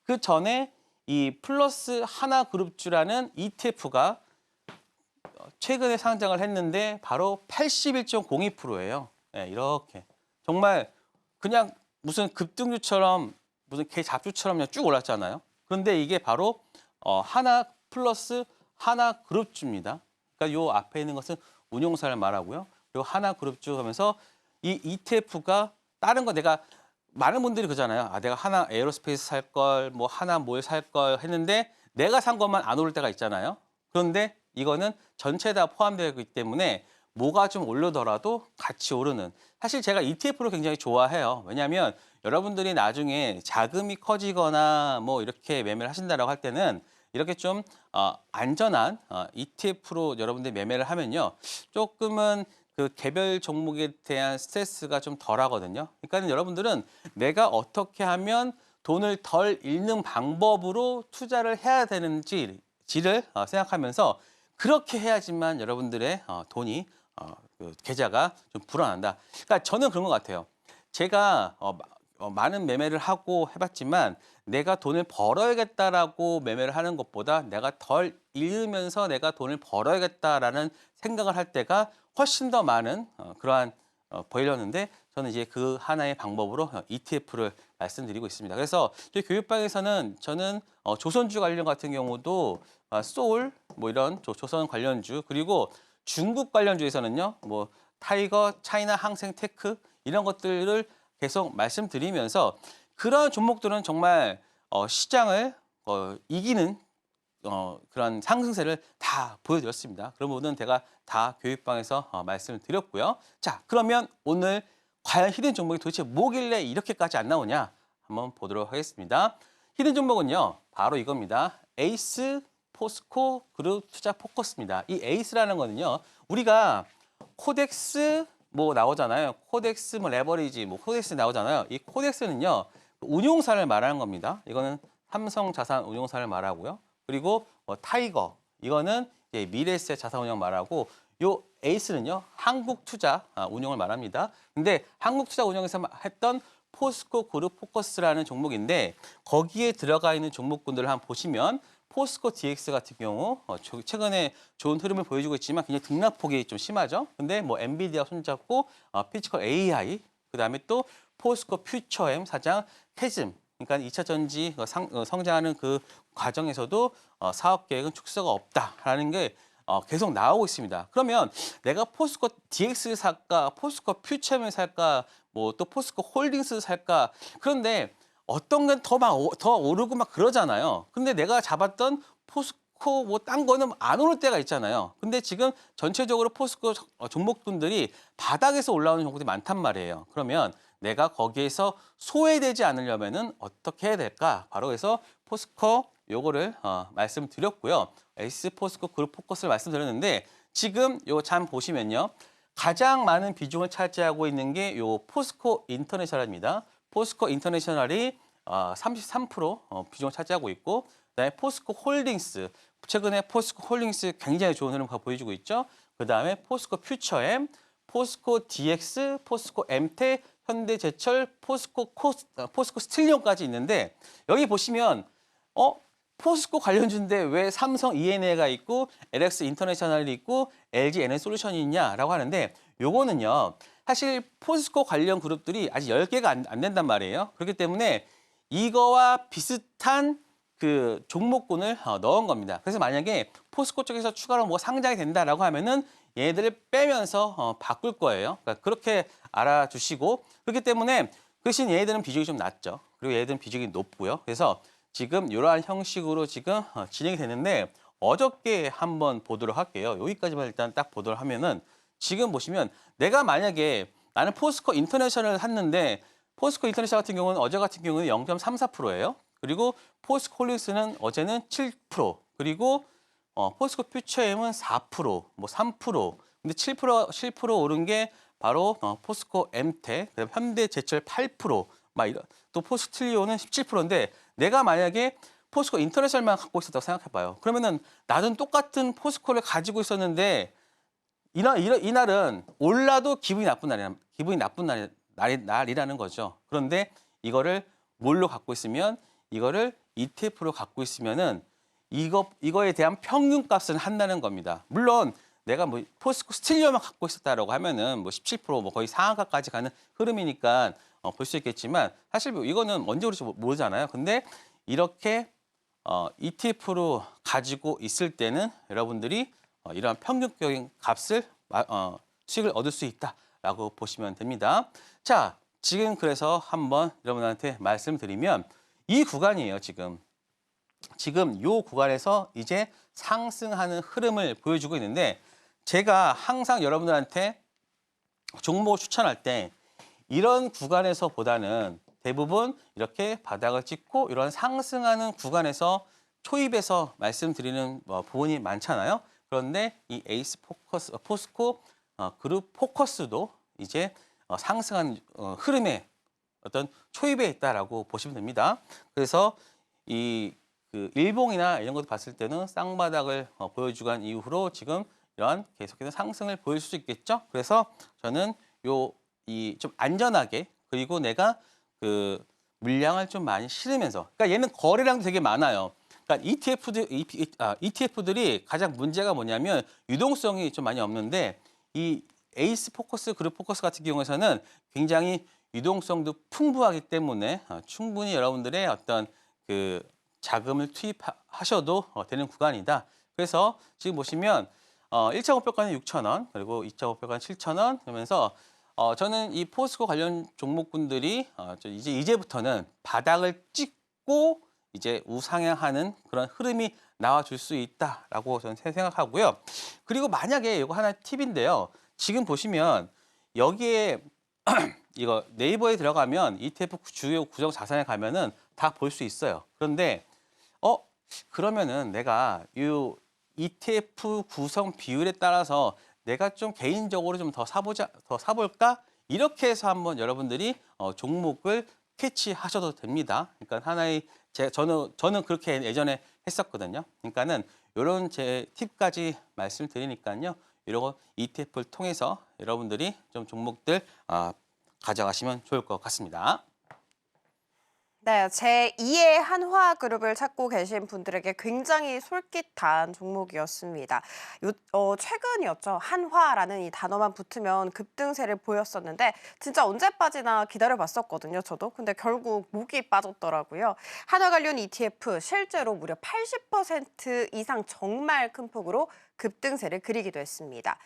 그 전에 이 플러스 하나 그룹주라는 ETF가 최근에 상장을 했는데 바로 81.02%예요. 네, 이렇게 정말 그냥 무슨 급등주처럼, 무슨 개 잡주처럼 그냥 쭉 올랐잖아요. 그런데 이게 바로 하나 플러스 하나 그룹주입니다. 그러니까 요 앞에 있는 것은 운용사를 말하고요. 그리고 하나 그룹주 하면서 이 ETF가 다른 거, 내가 많은 분들이 그러잖아요. 내가 하나 에어로스페이스 살 걸, 뭐 하나 뭘 살 걸 했는데 내가 산 것만 안 오를 때가 있잖아요. 그런데 이거는 전체 다 포함되어 있기 때문에 뭐가 좀 오르더라도 같이 오르는. 사실 제가 ETF를 굉장히 좋아해요. 왜냐하면 여러분들이 나중에 자금이 커지거나 뭐 이렇게 매매를 하신다라고 할 때는 이렇게 좀 안전한 ETF로 여러분들이 매매를 하면요, 조금은 그 개별 종목에 대한 스트레스가 좀 덜하거든요. 그러니까 여러분들은 내가 어떻게 하면 돈을 덜 잃는 방법으로 투자를 해야 되는지를 생각하면서 그렇게 해야지만 여러분들의 돈이 그 계좌가 좀 불어난다. 그러니까 저는 그런 것 같아요. 제가 많은 매매를 하고 해봤지만 내가 돈을 벌어야겠다라고 매매를 하는 것보다 내가 덜 잃으면서 내가 돈을 벌어야겠다라는 생각을 할 때가 훨씬 더 많은 그러한 보이려는데 저는 이제 그 하나의 방법으로 ETF를 말씀드리고 있습니다. 그래서 저희 교육방에서는 저는 조선주 관련 같은 경우도 소울 뭐 이런 조선 관련주 그리고 중국 관련주에서는요 뭐 타이거, 차이나 항생테크 이런 것들을 계속 말씀드리면서 그런 종목들은 정말 시장을 이기는 그런 상승세를 다 보여드렸습니다. 그런 부분은 제가 다 교육방에서 말씀을 드렸고요. 자, 그러면 오늘 과연 히든 종목이 도대체 뭐길래 이렇게까지 안 나오냐 한번 보도록 하겠습니다. 히든 종목은요, 바로 이겁니다. 에이스 포스코 그룹 투자 포커스입니다. 이 에이스라는 거는요, 우리가 코덱스 뭐 나오잖아요. 코덱스 뭐 레버리지 뭐 코덱스 나오잖아요. 이 코덱스는요, 운용사를 말하는 겁니다. 이거는 삼성자산 운용사를 말하고요. 그리고 타이거 이거는 이제 미래에셋 자산운용 말하고 요 에이스는요 한국투자 운용을 말합니다. 근데 한국투자 운용에서 했던 포스코 그룹 포커스라는 종목인데 거기에 들어가 있는 종목군들을 한번 보시면 포스코 DX 같은 경우 최근에 좋은 흐름을 보여주고 있지만 굉장히 등락폭이 좀 심하죠. 근데 뭐 엔비디아 손잡고 피지컬 AI 그다음에 또 포스코 퓨처엠 사장 캐즘 그러니까 2차 전지 성장하는 그 과정에서도 사업 계획은 축소가 없다라는 게 계속 나오고 있습니다. 그러면 내가 포스코 DX를 살까, 포스코 퓨처엠을 살까, 뭐 또 포스코 홀딩스를 살까? 그런데 어떤 건 더 오르고 막 그러잖아요. 근데 내가 잡았던 포스코 뭐 딴 거는 안 오를 때가 있잖아요. 근데 지금 전체적으로 포스코 종목군들이 바닥에서 올라오는 종목들이 많단 말이에요. 그러면 내가 거기에서 소외되지 않으려면은 어떻게 해야 될까? 바로 그래서 포스코 요거를 말씀드렸고요. 에이스 포스코 그룹 포커스를 말씀드렸는데 지금 요 잠 보시면요. 가장 많은 비중을 차지하고 있는 게 요 포스코 인터내셔널입니다. 포스코 인터내셔널이 33% 비중을 차지하고 있고 그다음에 포스코 홀딩스 최근에 포스코 홀딩스 굉장히 좋은 흐름 보여주고 있죠. 그다음에 포스코 퓨처엠, 포스코 DX, 포스코 엠텍, 현대제철, 포스코 스틸리온까지 있는데 여기 보시면 포스코 관련주인데 왜 삼성 E&A가 있고 LX 인터내셔널이 있고 LG 에너솔루션이 있냐라고 하는데 요거는요. 사실 포스코 관련 그룹들이 아직 10개가 안 된단 말이에요. 그렇기 때문에 이거와 비슷한 그 종목군을 넣은 겁니다. 그래서 만약에 포스코 쪽에서 추가로 뭐가 상장이 된다라고 하면은 얘네들을 빼면서 바꿀 거예요. 그러니까 그렇게 알아주시고 그렇기 때문에 그 대신 얘네들은 비중이 좀 낮죠. 그리고 얘네들은 비중이 높고요. 그래서 지금 이러한 형식으로 지금 진행이 되는데 어저께 한번 보도록 할게요. 여기까지만 일단 딱 보도록 하면은 지금 보시면 내가 만약에 나는 포스코 인터내셔널을 샀는데 포스코 인터내셔널 같은 경우는 어제 같은 경우는 0.34%예요. 그리고 포스코 홀딩스는 어제는 7%, 그리고 포스코 퓨처엠은 4%, 뭐 3%. 근데 7% 오른 게 바로 포스코 엠텍, 그다음 현대제철 8%, 막 이런 또 포스코 트리오는 17%인데 내가 만약에 포스코 인터내셔널만 갖고 있었다고 생각해봐요. 그러면은 나는 똑같은 포스코를 가지고 있었는데 이날은 올라도 기분이 나쁜 날이라는 거죠. 그런데 이거를 뭘로 갖고 있으면 이거를 ETF로 갖고 있으면은 이거에 대한 평균값은 한다는 겁니다. 물론 내가 뭐 포스코 스틸리오만 갖고 있었다라고 하면은 뭐 17%뭐 거의 상한가까지 가는 흐름이니까 볼 수 있겠지만 사실 뭐 이거는 뭔지 우리 모르잖아요. 근데 이렇게 ETF로 가지고 있을 때는 여러분들이 이러한 평균적인 값을 수익을 얻을 수 있다라고 보시면 됩니다. 자, 지금 그래서 한번 여러분한테 말씀드리면 이 구간이에요. 지금 이 구간에서 이제 상승하는 흐름을 보여주고 있는데 제가 항상 여러분들한테 종목을 추천할 때 이런 구간에서보다는 대부분 이렇게 바닥을 찍고 이런 상승하는 구간에서 초입에서 말씀드리는 부분이 많잖아요. 그런데 이 에이스 포스코 그룹 포커스도 이제 상승한 흐름의 어떤 초입에 있다라고 보시면 됩니다. 그래서 그 일봉이나 이런 것도 봤을 때는 쌍바닥을 보여주간 이후로 지금 이런 계속해서 상승을 보일 수 있겠죠. 그래서 저는 좀 안전하게 그리고 내가 그 물량을 좀 많이 실으면서, 그러니까 얘는 거래량도 되게 많아요. 그러니까 ETF들이 가장 문제가 뭐냐면 유동성이 좀 많이 없는데, 이 에이스 포커스, 그룹 포커스 같은 경우에서는 굉장히 유동성도 풍부하기 때문에 충분히 여러분들의 어떤 그 자금을 투입하셔도 되는 구간이다. 그래서 지금 보시면 1차 목표가는 6,000원, 그리고 2차 목표가는 7,000원 그러면서 저는 이 포스코 관련 종목군들이 이제부터는 바닥을 찍고 이제 우상향하는 그런 흐름이 나와줄 수 있다라고 저는 생각하고요. 그리고 만약에 이거 하나 팁인데요. 지금 보시면 여기에 이거 네이버에 들어가면 ETF 주요 구성 자산에 가면은 다 볼 수 있어요. 그런데 그러면은 내가 이 ETF 구성 비율에 따라서 내가 좀 개인적으로 좀 더 사볼까? 이렇게 해서 한번 여러분들이 종목을 캐치하셔도 됩니다. 그러니까 하나의 저는 그렇게 예전에 했었거든요. 그러니까는 이런 제 팁까지 말씀드리니까요. 이런 거 ETF를 통해서 여러분들이 좀 종목들 가져가시면 좋을 것 같습니다. 네, 제2의 한화그룹을 찾고 계신 분들에게 굉장히 솔깃한 종목이었습니다. 최근이었죠. 한화라는 이 단어만 붙으면 급등세를 보였었는데 진짜 언제 빠지나 기다려봤었거든요, 저도. 근데 결국 목이 빠졌더라고요. 한화 관련 ETF 실제로 무려 80% 이상 정말 큰 폭으로 급등세를 그리기도 했습니다.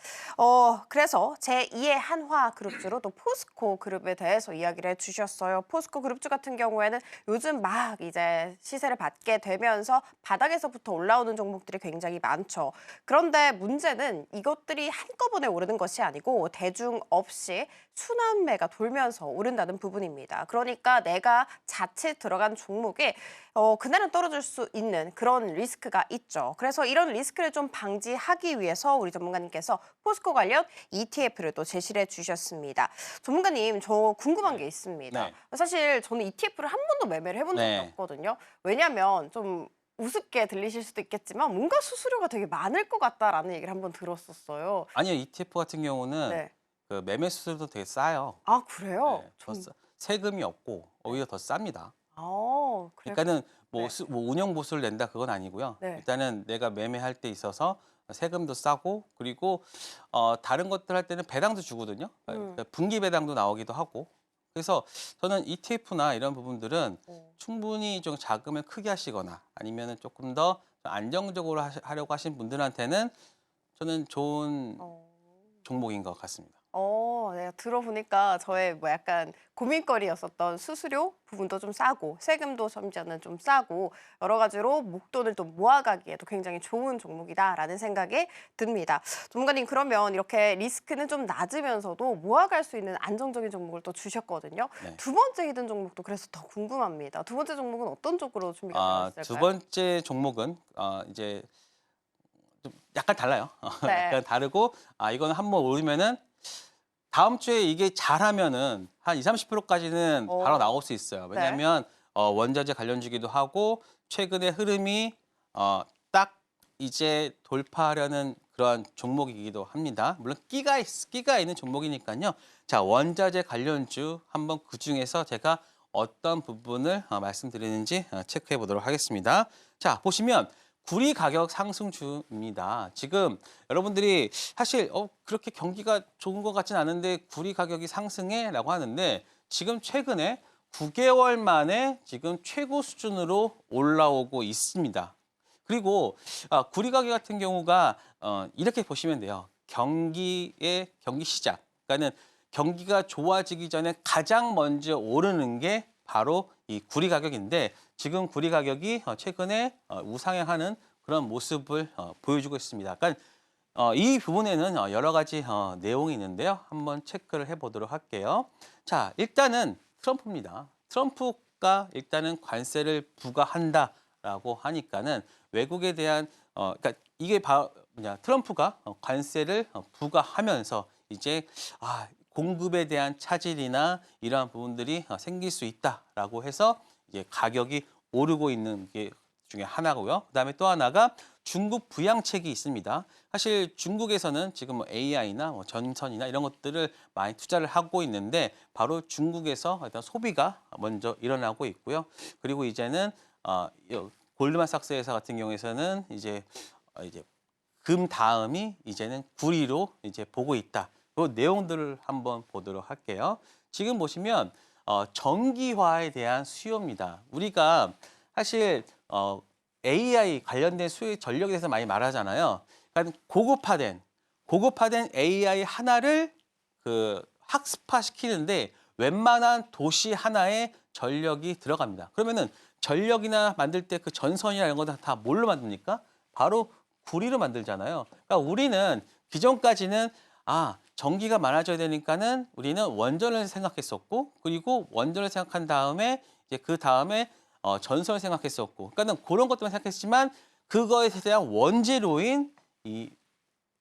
그래서 제2의 한화그룹주로 또 포스코 그룹에 대해서 이야기를 해주셨어요. 포스코 그룹주 같은 경우에는 요즘 막 이제 시세를 받게 되면서 바닥에서부터 올라오는 종목들이 굉장히 많죠. 그런데 문제는 이것들이 한꺼번에 오르는 것이 아니고 대중 없이 순환매가 돌면서 오른다는 부분입니다. 그러니까 내가 자칫 들어간 종목이 그날은 떨어질 수 있는 그런 리스크가 있죠. 그래서 이런 리스크를 좀 방지하기 위해서 우리 전문가님께서 포스코 관련 ETF를 또 제시를 해주셨습니다. 전문가님, 저 궁금한 게 있습니다. 네. 사실 저는 ETF를 한 번도 매매를 해본 적이 네. 없거든요. 왜냐하면 좀 우습게 들리실 수도 있겠지만 뭔가 수수료가 되게 많을 것 같다라는 얘기를 한번 들었었어요. 아니요, ETF 같은 경우는 네. 그 매매 수수료도 되게 싸요. 아, 그래요? 네, 세금이 없고 오히려 더 쌉니다. 그래요? 그러니까는 네. 뭐 운영 보수를 낸다 그건 아니고요. 네. 일단은 내가 매매할 때 있어서 세금도 싸고, 그리고 다른 것들 할 때는 배당도 주거든요. 그러니까 분기 배당도 나오기도 하고. 그래서 저는 ETF나 이런 부분들은 충분히 좀 자금을 크게 하시거나 아니면은 조금 더 안정적으로 하려고 하신 분들한테는 저는 좋은 어. 종목인 것 같습니다. 내가 들어보니까 저의 뭐 약간 고민거리였었던 수수료 부분도 좀 싸고 세금도 심지어는 좀 싸고 여러 가지로 목돈을 또 모아가기에도 굉장히 좋은 종목이다라는 생각이 듭니다. 전문가님, 그러면 이렇게 리스크는 좀 낮으면서도 모아갈 수 있는 안정적인 종목을 또 주셨거든요. 네. 두 번째 히든 종목도 그래서 더 궁금합니다. 두 번째 종목은 어떤 쪽으로 준비가 되어 있을까요? 두 번째 종목은 이제 좀 약간 달라요. 네. 약간 다르고, 이거는 한번 오르면은 다음 주에 이게 잘하면은 한 20-30%까지는 바로 나올 수 있어요. 왜냐하면 원자재 관련주기도 하고 최근의 흐름이 딱 이제 돌파하려는 그런 종목이기도 합니다. 물론 끼가 있는 종목이니까요. 자, 원자재 관련주 한번 그 중에서 제가 어떤 부분을 말씀드리는지 체크해 보도록 하겠습니다. 자, 보시면 구리 가격 상승주입니다. 지금 여러분들이 사실 그렇게 경기가 좋은 것 같진 않은데 구리 가격이 상승해? 라고 하는데 지금 최근에 9개월 만에 지금 최고 수준으로 올라오고 있습니다. 그리고 구리 가격 같은 경우가 이렇게 보시면 돼요. 경기 시작. 그러니까는 경기가 좋아지기 전에 가장 먼저 오르는 게 바로 이 구리 가격인데 지금 구리 가격이 최근에 우상향하는 그런 모습을 보여주고 있습니다. 그러니까 이 부분에는 여러 가지 내용이 있는데요. 한번 체크를 해보도록 할게요. 자, 일단은 트럼프입니다. 트럼프가 일단은 관세를 부과한다라고 하니까는 외국에 대한 그러니까 이게 트럼프가 관세를 부과하면서 이제 공급에 대한 차질이나 이러한 부분들이 생길 수 있다라고 해서 이제 가격이 오르고 있는 게 중에 하나고요. 그다음에 또 하나가 중국 부양책이 있습니다. 사실 중국에서는 지금 뭐 AI나 뭐 전선이나 이런 것들을 많이 투자를 하고 있는데 바로 중국에서 일단 소비가 먼저 일어나고 있고요. 그리고 이제는 골드만삭스 회사 같은 경우에서는 이제 금 다음이 이제는 구리로 이제 보고 있다. 그 내용들을 한번 보도록 할게요. 지금 보시면 전기화에 대한 수요입니다. 우리가 사실 AI 관련된 수요 전력에 대해서 많이 말하잖아요. 그러니까 고급화된 AI 하나를 학습화시키는데 웬만한 도시 하나에 전력이 들어갑니다. 그러면은 전력이나 만들 때 그 전선이나 이런 거는 다 뭘로 만듭니까? 바로 구리로 만들잖아요. 그러니까 우리는 기존까지는 전기가 많아져야 되니까는 우리는 원전을 생각했었고, 그리고 원전을 생각한 다음에 이제 그 다음에 전선을 생각했었고, 그러니까는 그런 것들만 생각했지만 그거에 대한 원재료인 이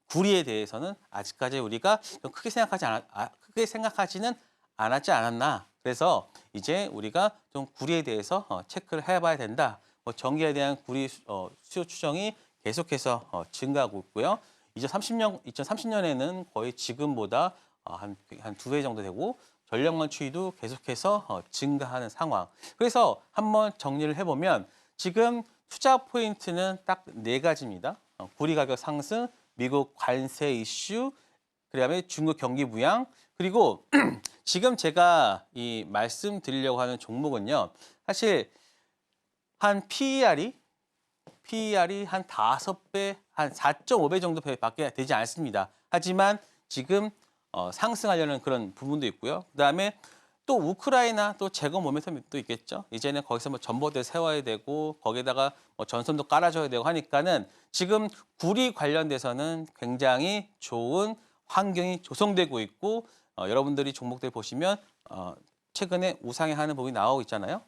구리에 대해서는 아직까지 우리가 좀 크게 생각하지는 않았지 않았나. 그래서 이제 우리가 좀 구리에 대해서 체크를 해봐야 된다. 전기에 대한 구리 수요 추정이 계속해서 증가하고 있고요. 2030년에는 거의 지금보다 한 2배 정도 되고 전력망 추이도 계속해서 증가하는 상황. 그래서 한번 정리를 해보면 지금 투자 포인트는 딱 4가지입니다. 구리 가격 상승, 미국 관세 이슈, 그다음에 중국 경기 부양, 그리고 지금 제가 이 말씀드리려고 하는 종목은요. 사실 한 PER이 한 5배, 한 4.5배 정도밖에 되지 않습니다. 하지만 지금 상승하려는 그런 부분도 있고요. 그다음에 또 우크라이나 또 재고 모멘텀도 있겠죠. 이제는 거기서 뭐 전봇대 세워야 되고 거기에다가 뭐 전선도 깔아줘야 되고 하니까는 지금 구리 관련돼서는 굉장히 좋은 환경이 조성되고 있고 여러분들이 종목들 보시면 최근에 우상향하는 부분이 나오고 있잖아요.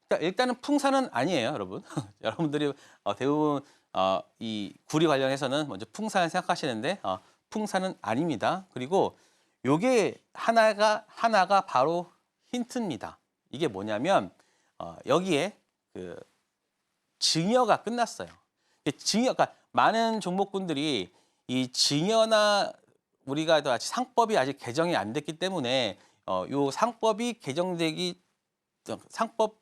그러니까 일단은 풍산은 아니에요, 여러분. 여러분들이 대부분 이 구리 관련해서는 먼저 풍산을 생각하시는데 풍산은 아닙니다. 그리고 요게 하나가 바로 힌트입니다. 이게 뭐냐면 여기에 그 증여가 끝났어요. 그러니까 많은 종목군들이 이 증여나 우리가 아직 상법이 아직 개정이 안 됐기 때문에 요 상법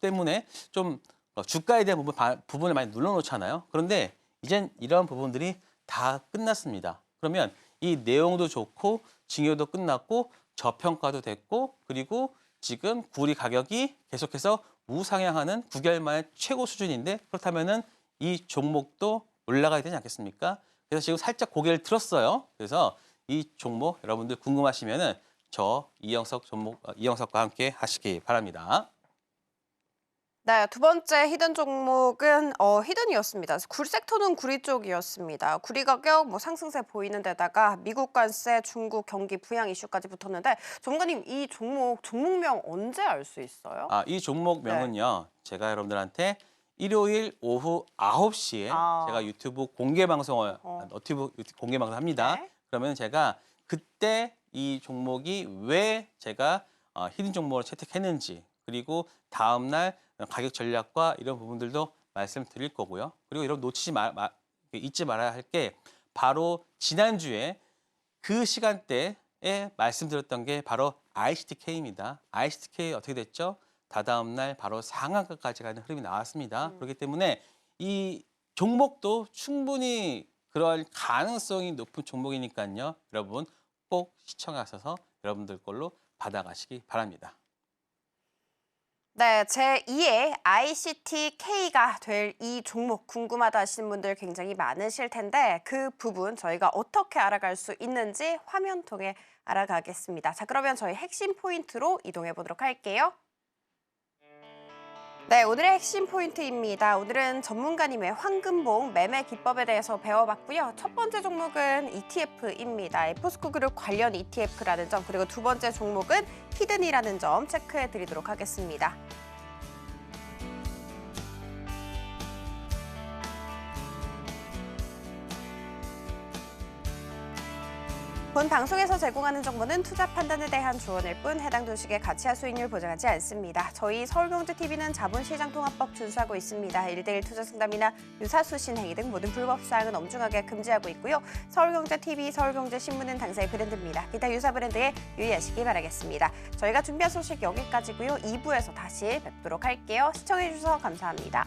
때문에 좀 주가에 대한 부분을 많이 눌러놓잖아요. 그런데 이젠 이런 부분들이 다 끝났습니다. 그러면 이 내용도 좋고 증여도 끝났고 저평가도 됐고 그리고 지금 구리 가격이 계속해서 우상향하는 9개월 만에 최고 수준인데 그렇다면은 이 종목도 올라가야 되지 않겠습니까? 그래서 지금 살짝 고개를 들었어요. 그래서 이 종목 여러분들 궁금하시면은 저 이영석과 함께 하시기 바랍니다. 네, 두 번째 히든 종목은 히든이었습니다. 섹터는 구리 쪽이었습니다. 구리 가격 상승세 보이는 데다가 미국 관세, 중국 경기 부양 이슈까지 붙었는데 전문가님 이 종목명 언제 알 수 있어요? 이 종목명은요. 제가 여러분들한테 일요일 오후 9시에 제가 유튜브 공개 방송을 합니다. 네. 그러면 제가 그때 이 종목이 왜 제가 히든 종목을 채택했는지 그리고 다음 날 가격 전략과 이런 부분들도 말씀드릴 거고요. 그리고 여러분 잊지 말아야 할 게 바로 지난주에 그 시간대에 말씀드렸던 게 바로 ICTK입니다. ICTK 어떻게 됐죠? 다다음 날 바로 상한가까지 가는 흐름이 나왔습니다. 그렇기 때문에 이 종목도 충분히 그럴 가능성이 높은 종목이니까요. 여러분 꼭 시청하셔서 여러분들 걸로 받아가시기 바랍니다. 네, 제2의 ICTK가 될 이 종목 궁금하다 하시는 분들 굉장히 많으실 텐데 그 부분 저희가 어떻게 알아갈 수 있는지 화면 통해 알아가겠습니다. 자, 그러면 저희 핵심 포인트로 이동해 보도록 할게요. 네, 오늘의 핵심 포인트입니다. 오늘은 전문가님의 황금봉 매매 기법에 대해서 배워봤고요. 첫 번째 종목은 ETF입니다. 포스코그룹 관련 ETF라는 점, 그리고 두 번째 종목은 히든이라는 점 체크해 드리도록 하겠습니다. 본 방송에서 제공하는 정보는 투자 판단에 대한 조언일 뿐 해당 주식의 가치와 수익률 보장하지 않습니다. 저희 서울경제TV는 자본시장통합법 준수하고 있습니다. 1대1 투자 상담이나 유사수신 행위 등 모든 불법 사항은 엄중하게 금지하고 있고요. 서울경제TV, 서울경제신문은 당사의 브랜드입니다. 기타 유사 브랜드에 유의하시기 바라겠습니다. 저희가 준비한 소식 여기까지고요. 2부에서 다시 뵙도록 할게요. 시청해주셔서 감사합니다.